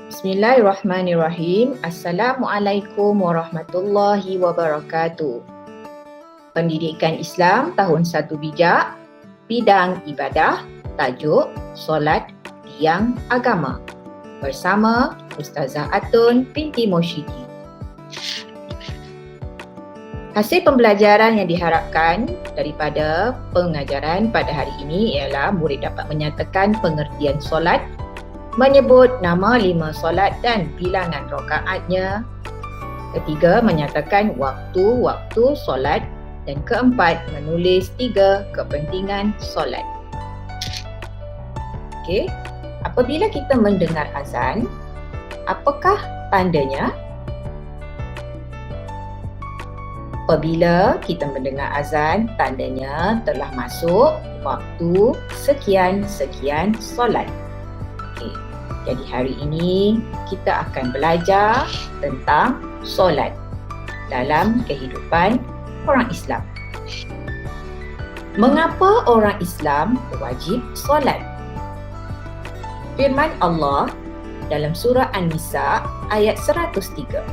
Bismillahirrahmanirrahim. Assalamualaikum warahmatullahi wabarakatuh. Pendidikan Islam tahun 1 bijak, bidang ibadah, tajuk Solat Tiang Agama. Bersama Ustazah Atun binti Moshidi. Hasil pembelajaran yang diharapkan daripada pengajaran pada hari ini ialah murid dapat menyatakan pengertian solat, menyebut nama 5 solat dan bilangan rakaatnya. Ketiga, menyatakan waktu-waktu solat. Dan keempat, menulis 3 kepentingan solat. Okey, apabila kita mendengar azan, apakah tandanya? Apabila kita mendengar azan, tandanya telah masuk waktu sekian-sekian solat. Okey, jadi hari ini kita akan belajar tentang solat dalam kehidupan orang Islam. Mengapa orang Islam wajib solat? Firman Allah dalam surah An-Nisa ayat 103.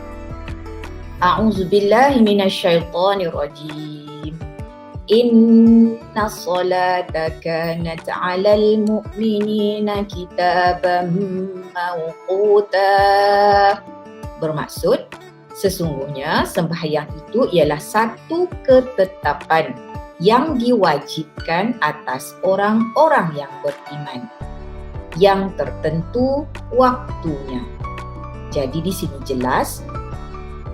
A'udzubillahi minasyaitonirrajim. Inna salata kanat 'alal mu'minina kitaban mawquta. Bermaksud, sesungguhnya sembahyang itu ialah satu ketetapan yang diwajibkan atas orang-orang yang beriman, yang tertentu waktunya. Jadi di sini jelas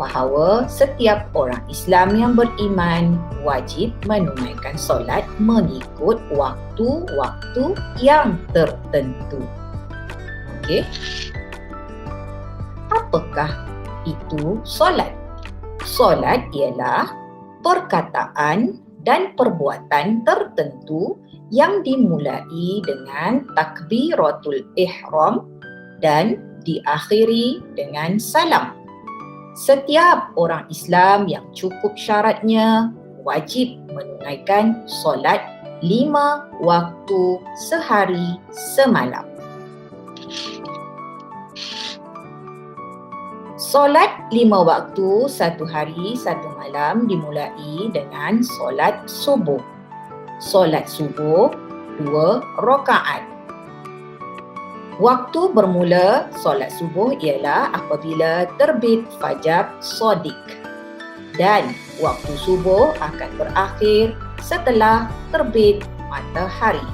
bahawa setiap orang Islam yang beriman wajib menunaikan solat mengikut waktu-waktu yang tertentu. Okey. Apakah itu solat? Solat ialah perkataan dan perbuatan tertentu yang dimulai dengan takbiratul ihram dan diakhiri dengan salam. Setiap orang Islam yang cukup syaratnya wajib menunaikan solat 5 waktu sehari semalam. Solat 5 waktu satu hari satu malam dimulai dengan solat subuh. Solat subuh 2 rakaat. Waktu bermula solat subuh ialah apabila terbit fajar shadiq, dan waktu subuh akan berakhir setelah terbit matahari.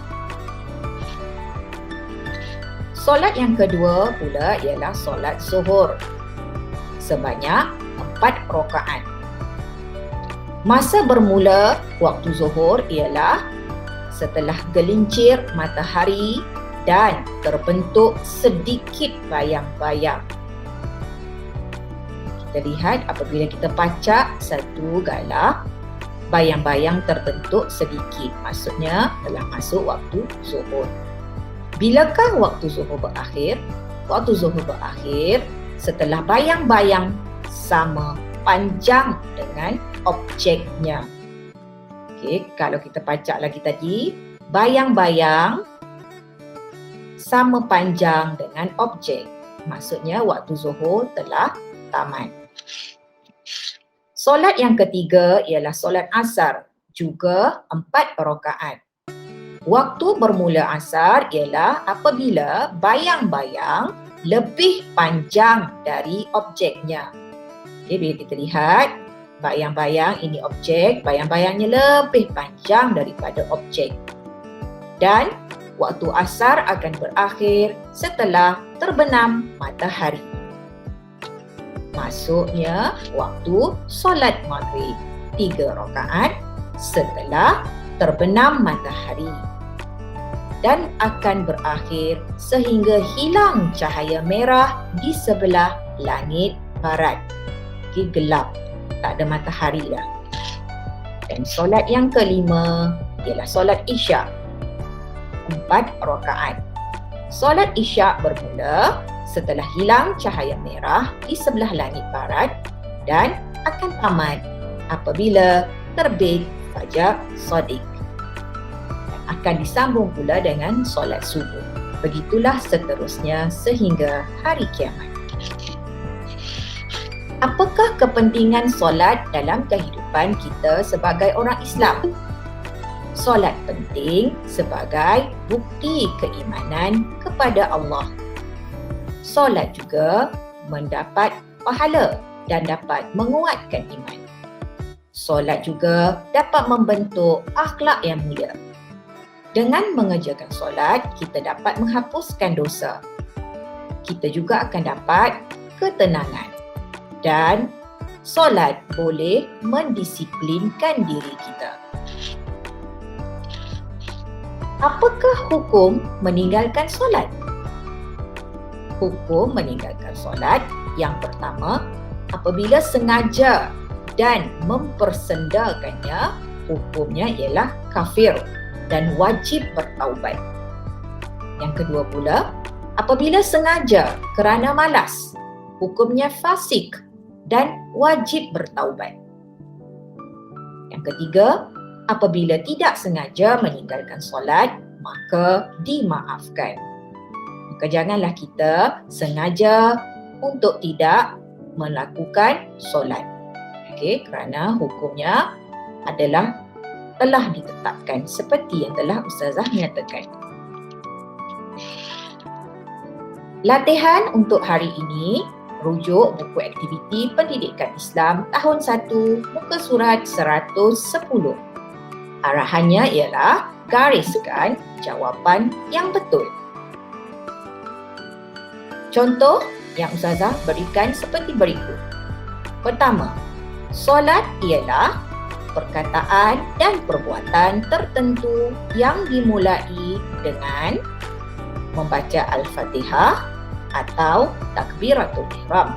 Solat yang kedua pula ialah solat zuhur sebanyak 4 rakaat. Masa bermula waktu zuhur ialah setelah gelincir matahari dan terbentuk sedikit bayang-bayang. Kita lihat apabila kita pacak satu galah, bayang-bayang terbentuk sedikit. Maksudnya telah masuk waktu zuhur. Bilakah waktu zuhur berakhir? Waktu zuhur berakhir setelah bayang-bayang sama panjang dengan objeknya. Okey, kalau kita pacak lagi tadi, bayang-bayang sama panjang dengan objek. Maksudnya waktu zuhur telah tamat. Solat yang ketiga ialah solat asar, juga 4 rakaat. Waktu bermula asar ialah apabila bayang-bayang lebih panjang dari objeknya. Okay, bila kita lihat bayang-bayang ini objek, bayang-bayangnya lebih panjang daripada objek. Dan waktu asar akan berakhir setelah terbenam matahari. Masuknya waktu solat maghrib 3 rakaat setelah terbenam matahari, dan akan berakhir sehingga hilang cahaya merah di sebelah langit barat. Okay, gelap, tak ada matahari dah. Dan solat yang kelima ialah solat isyak 4 rakaat. Solat isyak bermula setelah hilang cahaya merah di sebelah langit barat dan akan tamat apabila terbit fajar shadiq. Akan disambung pula dengan solat subuh. Begitulah seterusnya sehingga hari kiamat. Apakah kepentingan solat dalam kehidupan kita sebagai orang Islam? Solat penting sebagai bukti keimanan kepada Allah. Solat juga mendapat pahala dan dapat menguatkan iman. Solat juga dapat membentuk akhlak yang mulia. Dengan mengerjakan solat, kita dapat menghapuskan dosa. Kita juga akan dapat ketenangan. Dan solat boleh mendisiplinkan diri kita. Apakah hukum meninggalkan solat? Hukum meninggalkan solat yang pertama, apabila sengaja dan mempersendakannya, hukumnya ialah kafir dan wajib bertaubat. Yang kedua pula, apabila sengaja kerana malas, hukumnya fasik dan wajib bertaubat. Yang ketiga, apabila tidak sengaja meninggalkan solat, maka dimaafkan. Maka janganlah kita sengaja untuk tidak melakukan solat. Okey, kerana hukumnya adalah telah ditetapkan seperti yang telah Ustazah nyatakan. Latihan untuk hari ini, rujuk buku aktiviti pendidikan Islam tahun 1, muka surat 110. Arahannya ialah gariskan jawapan yang betul. Contoh yang Ustazah berikan seperti berikut. Pertama, solat ialah perkataan dan perbuatan tertentu yang dimulai dengan membaca Al-Fatihah atau takbiratul ihram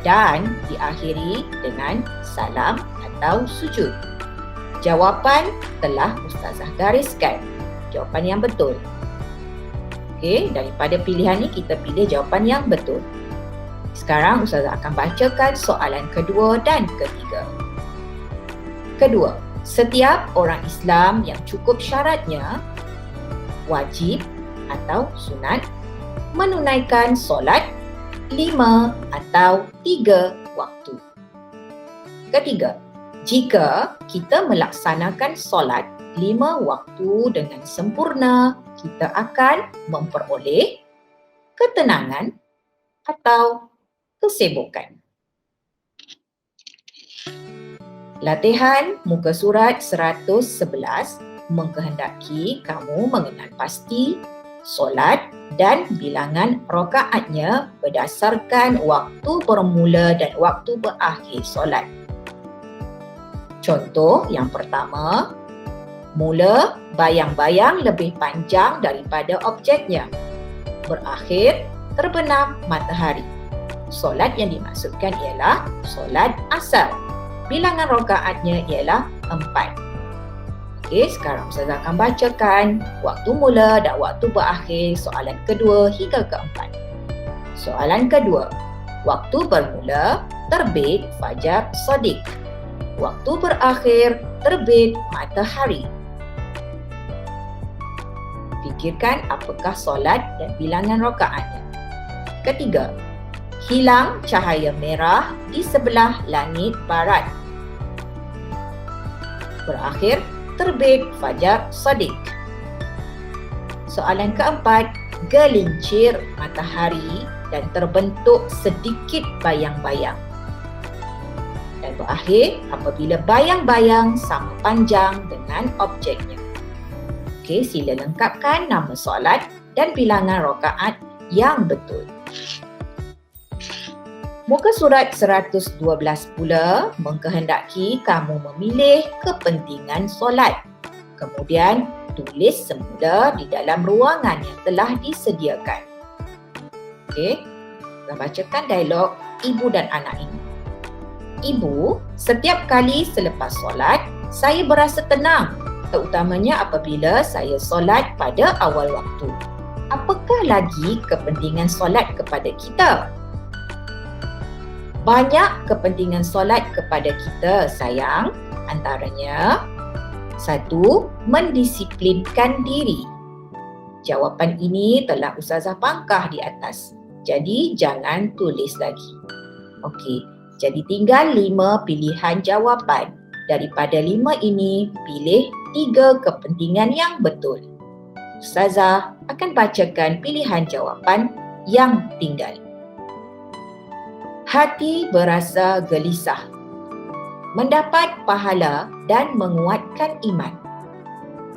dan diakhiri dengan salam atau sujud. Jawapan telah Ustazah gariskan. Jawapan yang betul. Okey, daripada pilihan ni kita pilih jawapan yang betul. Sekarang Ustazah akan bacakan soalan kedua dan ketiga. Kedua, setiap orang Islam yang cukup syaratnya wajib atau sunat menunaikan solat 5 atau 3 waktu. Ketiga, jika kita melaksanakan solat 5 waktu dengan sempurna, kita akan memperoleh ketenangan atau kesibukan. Latihan muka surat 111 mengkehendaki kamu mengenal pasti solat dan bilangan rakaatnya berdasarkan waktu bermula dan waktu berakhir solat. Contoh yang pertama, mula bayang-bayang lebih panjang daripada objeknya. Berakhir terbenam matahari. Solat yang dimaksudkan ialah solat asar. Bilangan rakaatnya ialah 4. Okey, sekarang saya akan bacakan waktu mula dan waktu berakhir soalan kedua hingga keempat. Soalan kedua, waktu bermula terbit fajar shadiq. Waktu berakhir terbit matahari. Fikirkan apakah solat dan bilangan rakaatnya. Ketiga, hilang cahaya merah di sebelah langit barat. Berakhir terbit fajar shadiq. Soalan keempat, gelincir matahari dan terbentuk sedikit bayang-bayang. Dan berakhir apabila bayang-bayang sama panjang dengan objeknya. Okey, sila lengkapkan nama solat dan bilangan rakaat yang betul. Muka surat 112 pula mengkehendaki kamu memilih kepentingan solat. Kemudian tulis semula di dalam ruangan yang telah disediakan. Okey, kita bacakan dialog ibu dan anak ini. Ibu, setiap kali selepas solat, saya berasa tenang, terutamanya apabila saya solat pada awal waktu. Apakah lagi kepentingan solat kepada kita? Banyak kepentingan solat kepada kita, sayang. Antaranya, 1. Mendisiplinkan diri. Jawapan ini telah Ustazah pangkah di atas. Jadi jangan tulis lagi. Okey, jadi tinggal 5 pilihan jawapan. Daripada 5 ini, pilih 3 kepentingan yang betul. Ustazah akan bacakan pilihan jawapan yang tinggal. Hati berasa gelisah. Mendapat pahala dan menguatkan iman.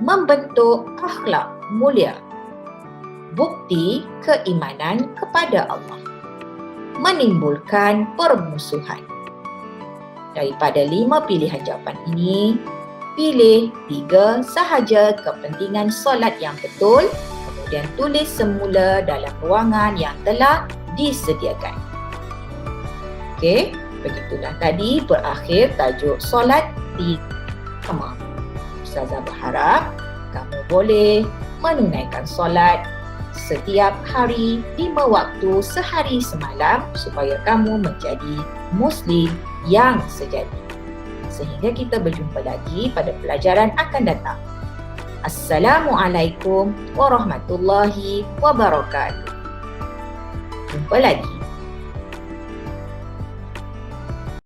Membentuk akhlak mulia. Bukti keimanan kepada Allah. Menimbulkan permusuhan. Daripada 5 pilihan jawapan ini, pilih 3 sahaja kepentingan solat yang betul, kemudian tulis semula dalam ruangan yang telah disediakan. Okey, begitulah tadi berakhir tajuk solat pertama. Ustazah berharap kamu boleh menunaikan solat setiap hari 5 waktu sehari semalam supaya kamu menjadi Muslim yang sejati. Sehingga kita berjumpa lagi pada pelajaran akan datang. Assalamualaikum warahmatullahi wabarakatuh. Jumpa lagi.